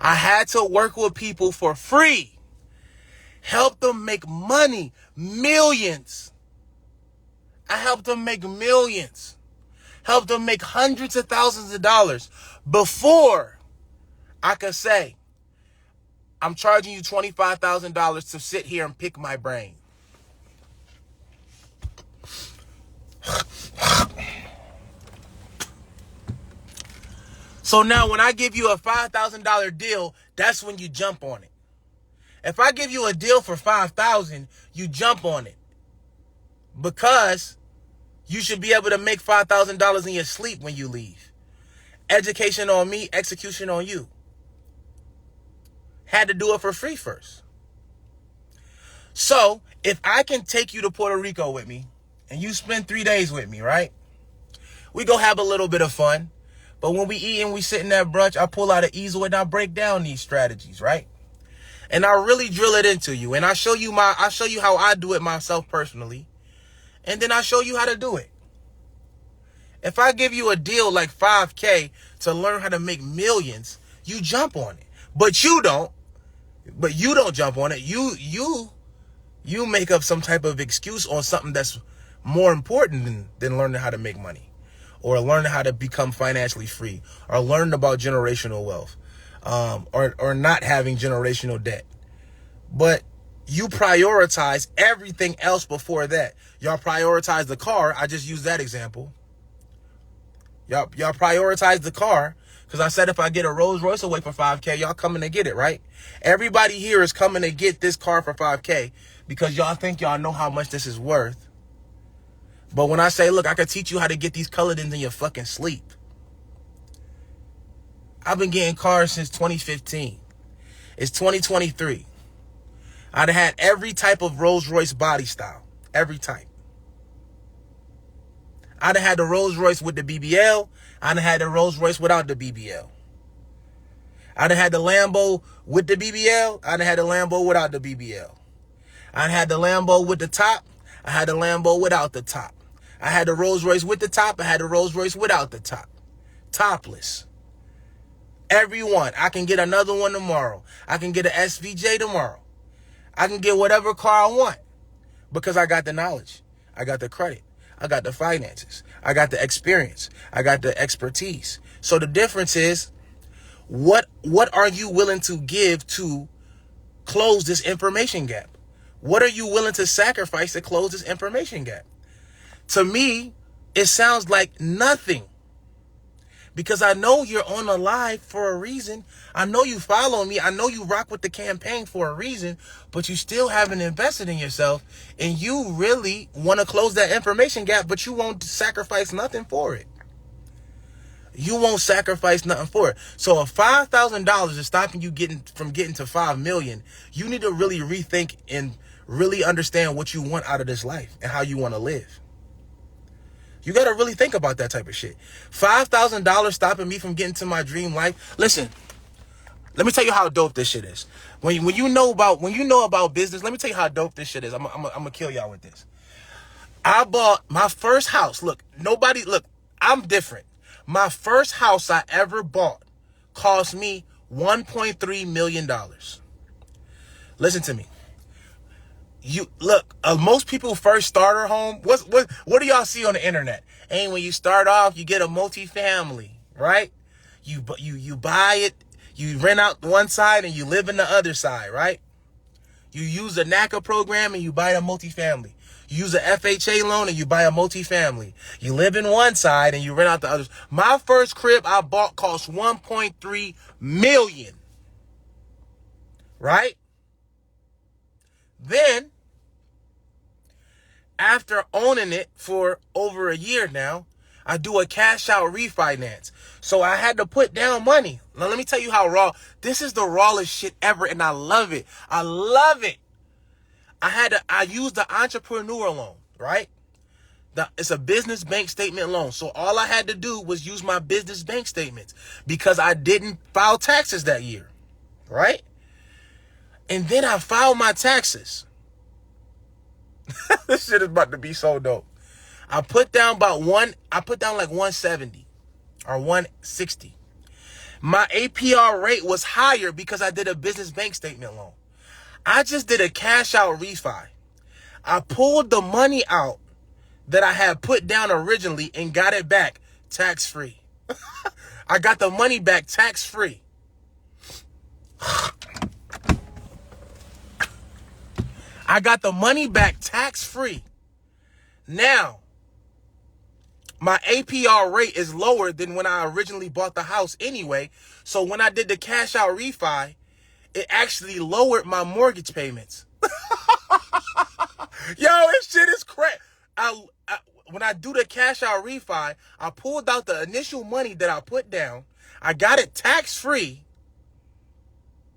I had to work with people for free. Help them make money. Millions. I helped them make millions. Helped them make hundreds of thousands of dollars before I could say, I'm charging you $25,000 to sit here and pick my brain. So now when I give you a $5,000 deal, that's when you jump on it. If I give you a deal for $5,000, you jump on it. Because you should be able to make $5,000 in your sleep when you leave. Education on me, execution on you. Had to do it for free first. So if I can take you to Puerto Rico with me and you spend 3 days with me, right? We go have a little bit of fun. But when we eat and we sitting at brunch, I pull out an easel and I break down these strategies, right? And I really drill it into you. And I show you how I do it myself personally. And then I show you how to do it. If I give you a deal like $5K to learn how to make millions, you jump on it. But you don't jump on it. You make up some type of excuse on something that's more important than learning how to make money, or learning how to become financially free, or learning about generational wealth, or not having generational debt. But you prioritize everything else before that. Y'all prioritize the car. I just used that example. Y'all prioritize the car. Because I said if I get a Rolls Royce away for $5K, y'all coming to get it, right? Everybody here is coming to get this car for $5K because y'all think y'all know how much this is worth. But when I say, look, I can teach you how to get these colored in your fucking sleep. I've been getting cars since 2015. It's 2023. I'd have had every type of Rolls Royce body style. Every type. I'd have had the Rolls Royce with the BBL. I'd have had the Rolls Royce without the BBL. I'd have had the Lambo with the BBL. I'd have had the Lambo without the BBL. I had the Lambo with the top. I had the Lambo without the top. I had the Rolls Royce with the top. I had the Rolls Royce without the top. Topless. Every one. I can get another one tomorrow. I can get an SVJ tomorrow. I can get whatever car I want because I got the knowledge. I got the credit. I got the finances. I got the experience. I got the expertise. So the difference is, what are you willing to give to close this information gap? What are you willing to sacrifice to close this information gap? To me, it sounds like nothing. Because I know you're on a live for a reason. I know you follow me. I know you rock with the campaign for a reason, but you still haven't invested in yourself, and you really want to close that information gap, but you won't sacrifice nothing for it. You won't sacrifice nothing for it. So if $5,000 is stopping you from getting to 5 million, you need to really rethink and really understand what you want out of this life and how you want to live. You got to really think about that type of shit. $5,000 stopping me from getting to my dream life. Listen, let me tell you how dope this shit is. When you know about business, let me tell you how dope this shit is. I'm gonna kill y'all with this. I bought my first house. Look, I'm different. My first house I ever bought cost me $1.3 million. Listen to me. Most people first starter home. What do y'all see on the internet? And when you start off, you get a multifamily, right? You buy it, you rent out one side and you live in the other side, right? You use a NACA program and you buy a multifamily. You use a FHA loan and you buy a multifamily. You live in one side and you rent out the others. My first crib I bought cost $1.3 million, right? Then, after owning it for over a year now, I do a cash out refinance. So I had to put down money. Now, let me tell you how raw. This is the rawest shit ever, and I love it. I love it. I used the entrepreneur loan, right? It's a business bank statement loan. So all I had to do was use my business bank statements because I didn't file taxes that year, right? And then I filed my taxes. This shit is about to be so dope. I put down like 170 or 160. My APR rate was higher because I did a business bank statement loan. I just did a cash out refi. I pulled the money out that I had put down originally and got it back tax free. I got the money back tax free. I got the money back tax-free. Now, my APR rate is lower than when I originally bought the house anyway. So when I did the cash out refi, it actually lowered my mortgage payments. Yo, this shit is crazy. When I do the cash out refi, I pulled out the initial money that I put down. I got it tax-free.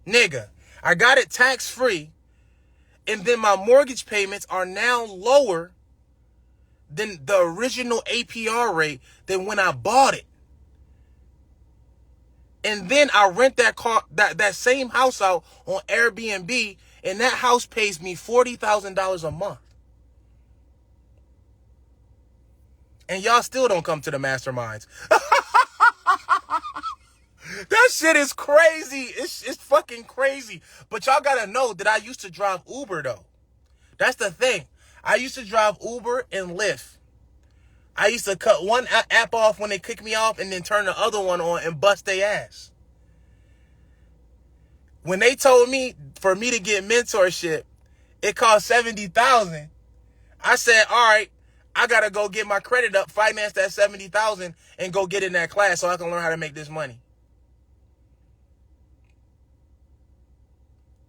Nigga, I got it tax-free. And then my mortgage payments are now lower than the original APR rate than when I bought it. And then I rent that same house out on Airbnb, and that house pays me $40,000 a month. And y'all still don't come to the masterminds. That shit is crazy. It's fucking crazy. But y'all gotta know that I used to drive Uber though. That's the thing. I used to drive Uber and Lyft. I used to cut one app off when they kick me off and then turn the other one on and bust their ass. When they told me for me to get mentorship, it cost $70,000. I said, all right, I gotta go get my credit up, finance that $70,000, and go get in that class so I can learn how to make this money.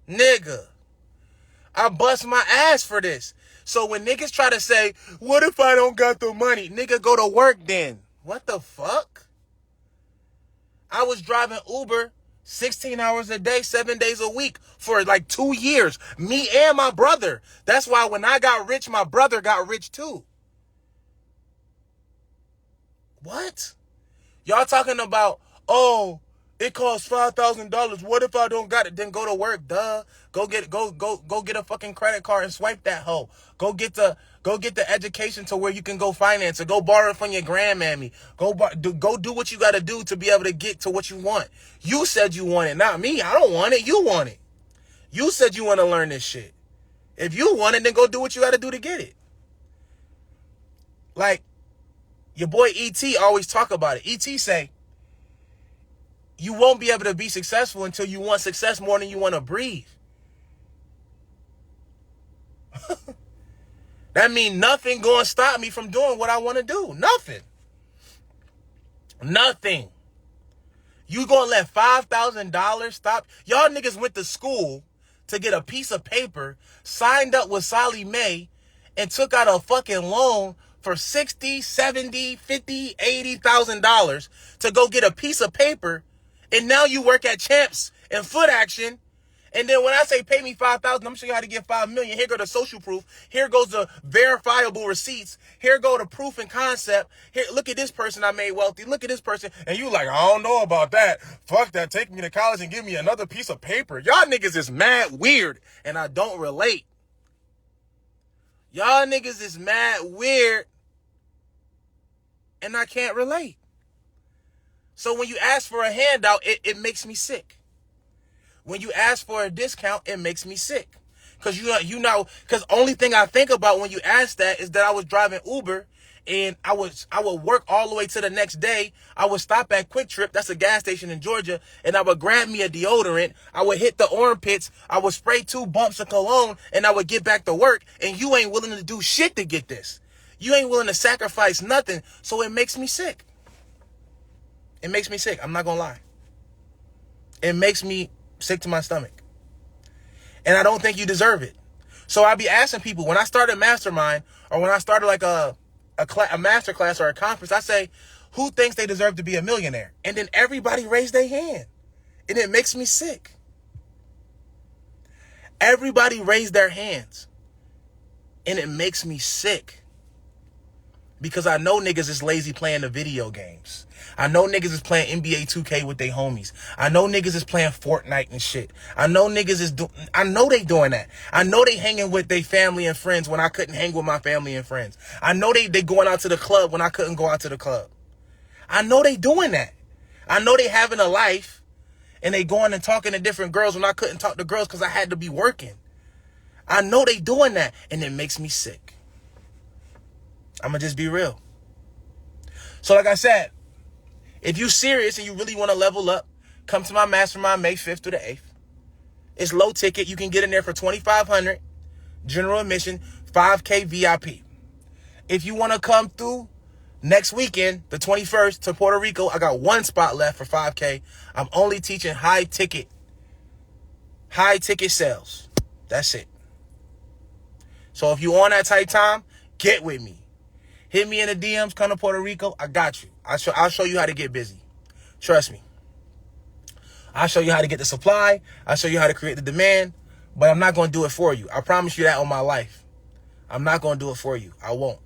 Nigga, I bust my ass for this. So when niggas try to say, what if I don't got the money? Nigga, go to work then. What the fuck? I was driving Uber 16 hours a day, 7 days a week for like 2 years. Me and my brother. That's why when I got rich, my brother got rich too. What? Y'all talking about, oh, it costs $5,000. What if I don't got it? Then go to work, duh. Go get a fucking credit card and swipe that hoe. Go get the education to where you can go finance it. Go borrow it from your grandmammy. Go do what you got to do to be able to get to what you want. You said you want it, not me. I don't want it. You want it. You said you want to learn this shit. If you want it, then go do what you got to do to get it. Like, your boy E.T. always talk about it. E.T. say, you won't be able to be successful until you want success more than you want to breathe. That means nothing going to stop me from doing what I want to do. Nothing. Nothing. You going to let $5,000 stop? Y'all niggas went to school to get a piece of paper, signed up with Sally Mae, and took out a fucking loan for $60, $70, $50, $80,000 to go get a piece of paper, and now you work at Champs and Foot Action. And then when I say pay me $5,000, I'm gonna show you how to get $5 million. Here go the social proof. Here goes the verifiable receipts. Here go the proof and concept. Here, look at this person I made wealthy. Look at this person. And you like, I don't know about that. Fuck that. Take me to college and give me another piece of paper. Y'all niggas is mad weird, and I don't relate. Y'all niggas is mad weird, and I can't relate. So when you ask for a handout, it makes me sick. When you ask for a discount, it makes me sick. Because because only thing I think about when you ask that is that I was driving Uber, and I would work all the way to the next day. I would stop at Quick Trip, that's a gas station in Georgia, and I would grab me a deodorant. I would hit the armpits. I would spray 2 bumps of cologne, and I would get back to work. And you ain't willing to do shit to get this. You ain't willing to sacrifice nothing. So it makes me sick. It makes me sick. I'm not going to lie. It makes me sick to my stomach. And I don't think you deserve it. So I be asking people, when I started Mastermind, or when I started like a master class or a conference, I say, who thinks they deserve to be a millionaire? And then everybody raised their hand. And it makes me sick. Everybody raised their hands. And it makes me sick. Because I know niggas is lazy playing the video games. I know niggas is playing NBA 2K with their homies. I know niggas is playing Fortnite and shit. I know niggas is I know they doing that. I know they hanging with their family and friends when I couldn't hang with my family and friends. I know they going out to the club when I couldn't go out to the club. I know they doing that. I know they having a life, and they going and talking to different girls when I couldn't talk to girls because I had to be working. I know they doing that, and it makes me sick. I'm going to just be real. So like I said, if you serious and you really want to level up, come to my Mastermind May 5th through the 8th. It's low ticket. You can get in there for $2,500. General admission, $5K VIP. If you want to come through next weekend, the 21st, to Puerto Rico, I got 1 spot left for $5K. I'm only teaching high ticket sales. That's it. So if you on that tight time, get with me. Hit me in the DMs, come to Puerto Rico. I got you. I'll show you how to get busy. Trust me. I'll show you how to get the supply. I'll show you how to create the demand. But I'm not going to do it for you. I promise you that on my life. I'm not going to do it for you. I won't.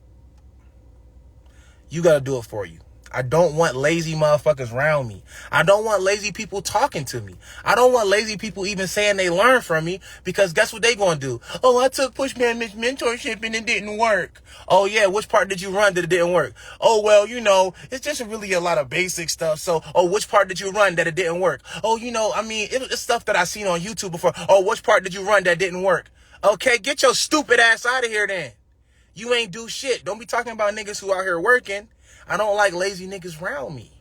You got to do it for you. I don't want lazy motherfuckers around me. I don't want lazy people talking to me. I don't want lazy people even saying they learn from me, because guess what they gonna do? Oh, I took Pushmanmitch mentorship and it didn't work. Oh yeah, which part did you run that it didn't work? Oh well, it's just really a lot of basic stuff. So, which part did you run that it didn't work? Oh, it's stuff that I seen on YouTube before. Oh, which part did you run that didn't work? Okay, get your stupid ass out of here then. You ain't do shit. Don't be talking about niggas who out here working. I don't like lazy niggas around me.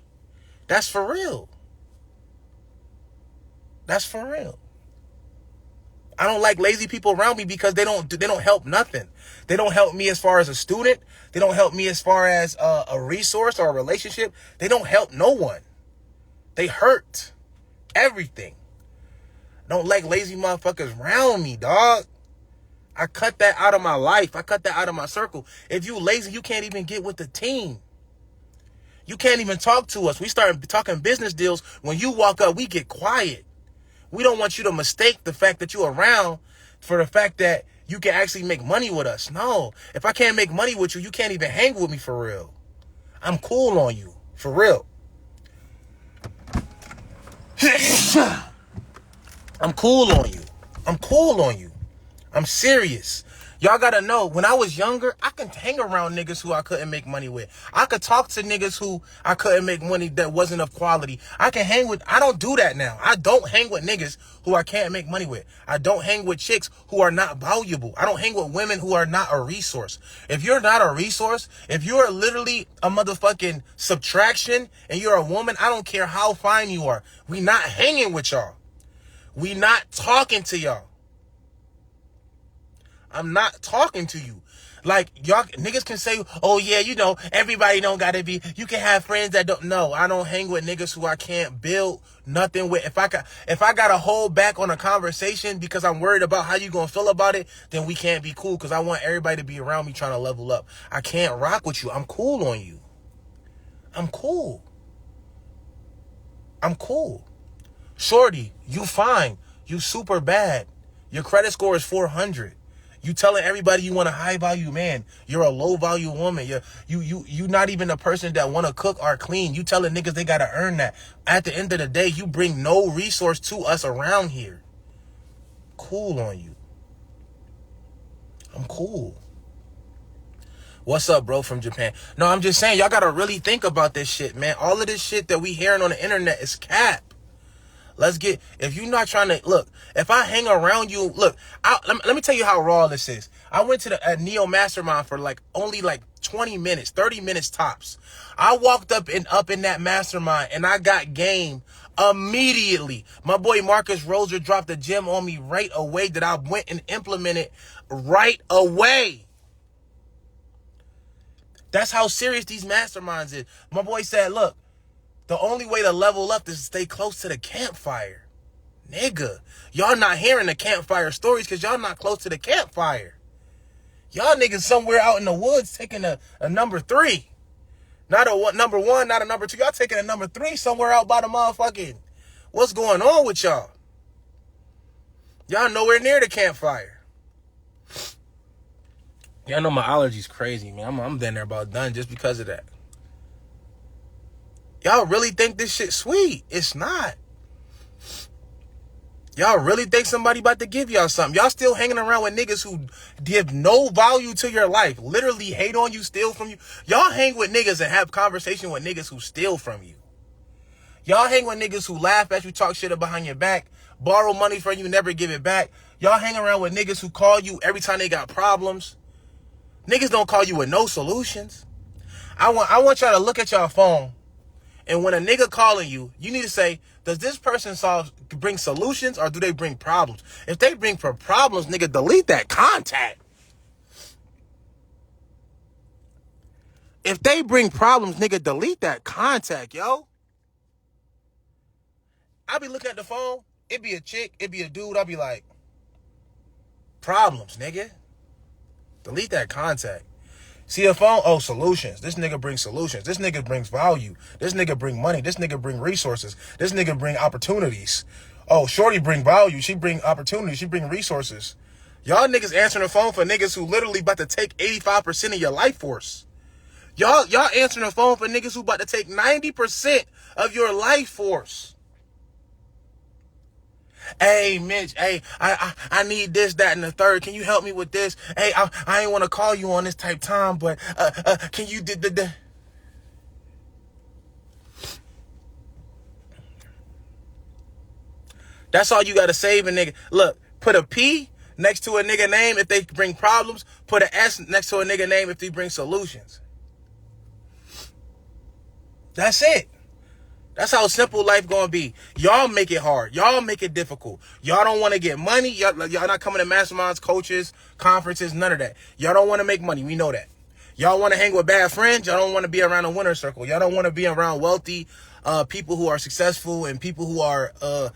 That's for real. That's for real. I don't like lazy people around me because they don't help nothing. They don't help me as far as a student. They don't help me as far as a resource or a relationship. They don't help no one. They hurt everything. I don't like lazy motherfuckers around me, dog. I cut that out of my life. I cut that out of my circle. If you lazy, you can't even get with the team. You can't even talk to us. We start talking business deals. When you walk up, we get quiet. We don't want you to mistake the fact that you're around for the fact that you can actually make money with us. No, if I can't make money with you, you can't even hang with me for real. I'm cool on you, for real. I'm cool on you. I'm cool on you. I'm serious. Y'all gotta know, when I was younger, I could hang around niggas who I couldn't make money with. I could talk to niggas who I couldn't make money that wasn't of quality. I don't do that now. I don't hang with niggas who I can't make money with. I don't hang with chicks who are not valuable. I don't hang with women who are not a resource. If you're not a resource, if you're literally a motherfucking subtraction and you're a woman, I don't care how fine you are. We not hanging with y'all. We not talking to y'all. I'm not talking to you. Like, y'all niggas can say, oh yeah, you know, everybody don't gotta be, you can have friends that don't. No, I don't hang with niggas who I can't build nothing with. If I gotta hold back on a conversation because I'm worried about how you gonna feel about it, then we can't be cool, because I want everybody to be around me trying to level up. I can't rock with you. I'm cool on you. I'm cool. Shorty, you fine. You super bad. Your credit score is 400. You telling everybody you want a high value man. You're a low value woman. You not even a person that want to cook or clean. You telling niggas they got to earn that. At the end of the day, you bring no resource to us around here. Cool on you. I'm cool. What's up, bro, from Japan? No, I'm just saying, y'all got to really think about this shit, man. All of this shit that we hearing on the internet is cap. If you're not trying to, look, if I hang around you, look, let me tell you how raw this is. I went to the Neo Mastermind for only 20 minutes, 30 minutes tops. I walked up in that mastermind and I got game immediately. My boy Marcus Roser dropped a gem on me right away that I went and implemented right away. That's how serious these masterminds is. My boy said, look, the only way to level up is to stay close to the campfire. Nigga, y'all not hearing the campfire stories because y'all not close to the campfire. Y'all niggas somewhere out in the woods taking a number 3. Not a number 1, not a number 2. Y'all taking a number 3 somewhere out by the motherfucking. What's going on with y'all? Y'all nowhere near the campfire. Y'all know my allergies crazy, man. I'm down there about done just because of that. Y'all really think this shit sweet? It's not. Y'all really think somebody about to give y'all something? Y'all still hanging around with niggas who give no value to your life. Literally hate on you, steal from you. Y'all hang with niggas and have conversation with niggas who steal from you. Y'all hang with niggas who laugh at you, talk shit behind your back, borrow money from you, never give it back. Y'all hang around with niggas who call you every time they got problems. Niggas don't call you with no solutions. I want y'all to look at y'all phone. And when a nigga calling you, you need to say, does this person bring solutions or do they bring problems? If they bring for problems, nigga, delete that contact. If they bring problems, nigga, delete that contact, yo. I be looking at the phone, it be a chick, it be a dude, I'll be like, problems, nigga. Delete that contact. See a phone? Oh, solutions. This nigga brings solutions. This nigga brings value. This nigga bring money. This nigga bring resources. This nigga bring opportunities. Oh, shorty bring value. She bring opportunities. She bring resources. Y'all niggas answering the phone for niggas who literally about to take 85% of your life force. Y'all answering the phone for niggas who about to take 90% of your life force. Hey, Mitch, hey, I need this, that, and the third. Can you help me with this? Hey, I ain't want to call you on this type time, but can you do the... That's all you got to save a nigga. Look, put a P next to a nigga name if they bring problems. Put an S next to a nigga name if they bring solutions. That's it. That's how simple life gonna be. Y'all make it hard. Y'all make it difficult. Y'all don't want to get money. Y'all not coming to masterminds, coaches, conferences, none of that. Y'all don't want to make money. We know that. Y'all want to hang with bad friends. Y'all don't want to be around a winner circle. Y'all don't want to be around wealthy people who are successful and people who are a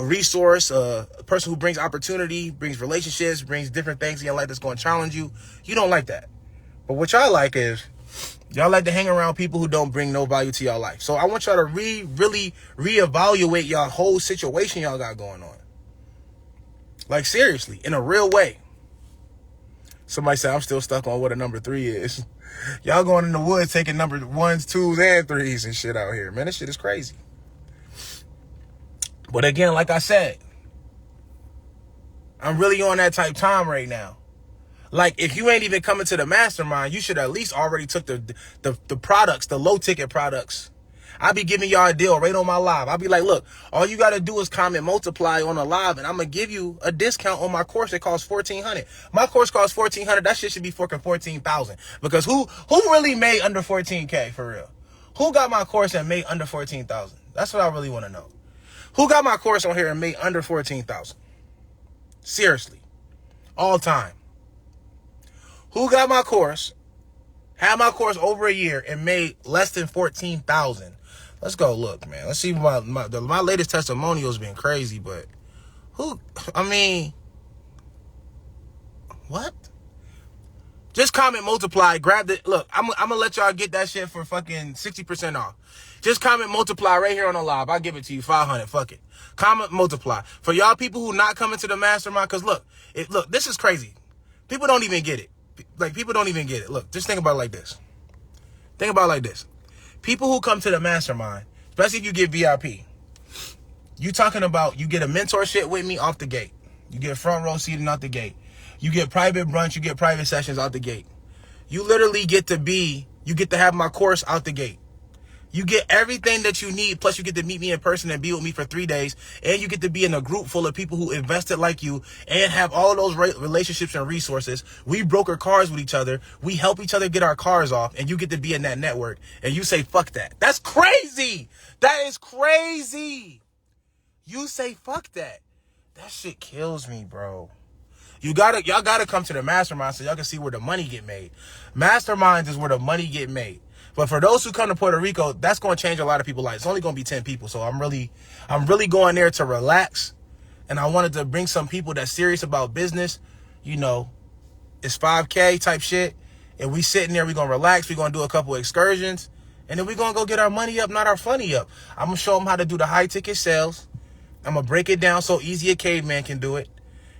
resource, a person who brings opportunity, brings relationships, brings different things in your life that's going to challenge you. You don't like that. But what y'all like is Y'all like to hang around people who don't bring no value to y'all life. So I want y'all to really reevaluate y'all whole situation y'all got going on. Like, seriously, in a real way. Somebody said I'm still stuck on what a number 3 is. Y'all going in the woods taking number 1s, 2s, and 3s and shit out here. Man, this shit is crazy. But again, like I said, I'm really on that type time right now. Like, if you ain't even coming to the mastermind, you should at least already took the products, the low ticket products. I'll be giving y'all a deal right on my live. I'll be like, look, all you got to do is comment multiply on a live, and I'm going to give you a discount on my course that costs $1,400. My course costs $1,400. That shit should be fucking $14,000. Because who really made under $14K for real? Who got my course and made under $14,000? That's what I really want to know. Who got my course on here and made under $14,000? Seriously. All time. Who got my course, had my course over a year, and made less than $14,000? Let's go look, man. Let's see. My latest testimonial's been crazy, but what? Just comment multiply, grab the, look, I'm gonna let y'all get that shit for fucking 60% off. Just comment multiply right here on the live. I'll give it to you, 500, fuck it. Comment multiply. For y'all people who not coming to the mastermind, because look, this is crazy. People don't even get it. Like, people don't even get it. Look, just think about it like this. Think about it like this. People who come to the mastermind, especially if you get VIP, you talking about you get a mentorship with me off the gate. You get front row seating out the gate. You get private brunch. You get private sessions out the gate. You literally get to have my course out the gate. You get everything that you need, plus you get to meet me in person and be with me for 3 days, and you get to be in a group full of people who invested like you and have all of those relationships and resources. We broker cars with each other. We help each other get our cars off, and you get to be in that network, and you say, fuck that. That's crazy. That is crazy. You say, fuck that. That shit kills me, bro. Y'all gotta come to the mastermind so y'all can see where the money get made. Masterminds is where the money get made. But for those who come to Puerto Rico, that's going to change a lot of people's lives. It's only going to be 10 people. So I'm really going there to relax. And I wanted to bring some people that's serious about business. You know, it's 5K type shit. And we sitting there, we going to relax. We going to do a couple excursions. And then we going to go get our money up, not our funny up. I'm going to show them how to do the high ticket sales. I'm going to break it down so easy a caveman can do it.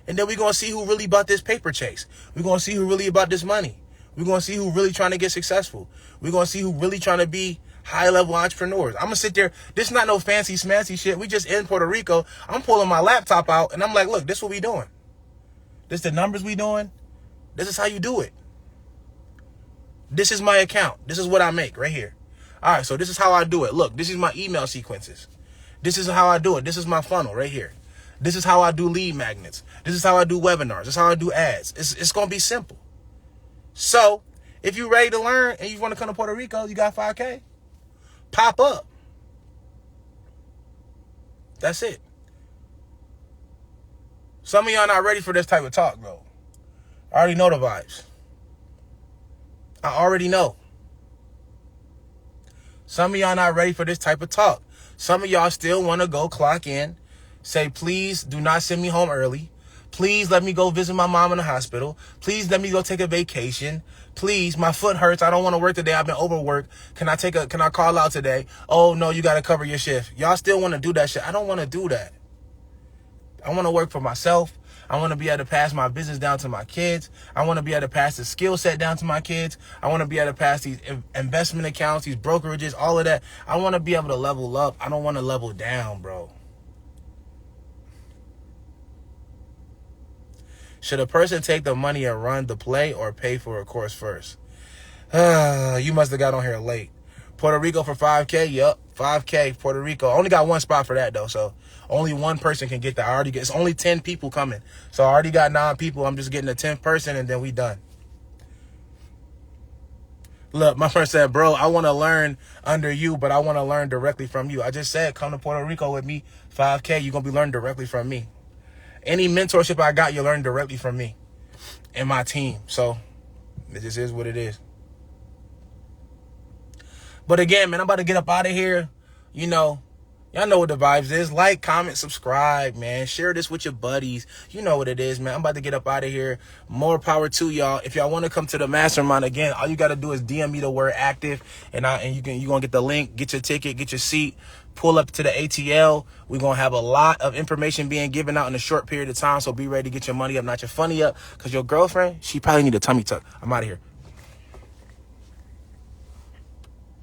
And then we going to see who really about this paper chase. We going to see who really about this money. We're going to see who really trying to get successful. We're going to see who really trying to be high-level entrepreneurs. I'm going to sit there. This is not no fancy smancy shit. We just in Puerto Rico. I'm pulling my laptop out, and I'm like, look, this is what we doing. This the numbers we doing. This is how you do it. This is my account. This is what I make right here. All right, so this is how I do it. Look, this is my email sequences. This is how I do it. This is my funnel right here. This is how I do lead magnets. This is how I do webinars. This is how I do ads. It's going to be simple. So, if you're ready to learn and you want to come to Puerto Rico, you got 5K, pop up. That's it. Some of y'all not ready for this type of talk, bro. I already know the vibes. I already know. Some of y'all not ready for this type of talk. Some of y'all still want to go clock in, say, please do not send me home early. Please let me go visit my mom in the hospital. Please let me go take a vacation. Please, my foot hurts. I don't want to work today. I've been overworked. Can I call out today? Oh, no, you got to cover your shift. Y'all still want to do that shit. I don't want to do that. I want to work for myself. I want to be able to pass my business down to my kids. I want to be able to pass the skill set down to my kids. I want to be able to pass these investment accounts, these brokerages, all of that. I want to be able to level up. I don't want to level down, bro. Should a person take the money and run the play or pay for a course first? You must have got on here late. Puerto Rico for 5K? Yup, 5K, Puerto Rico. Only got one spot for that, though, so only one person can get that. It's only 10 people coming. So I already got 9 people. I'm just getting the 10th person, and then we done. Look, my friend said, bro, I want to learn under you, but I want to learn directly from you. I just said, come to Puerto Rico with me, 5K. You're going to be learning directly from me. Any mentorship I got, you learn directly from me and my team. So it just is what it is. But again, man, I'm about to get up out of here. You know, Y'all know what the vibes is. Like, comment, subscribe, man. Share this with your buddies. You know what it is, man. I'm about to get up out of here. More power to y'all. If y'all want to come to the mastermind, again, all you got to do is DM me the word active, and you're going to get the link, get your ticket, get your seat, pull up to the ATL. We're going to have a lot of information being given out in a short period of time, so be ready to get your money up, not your funny up, because your girlfriend, she probably need a tummy tuck. I'm out of here.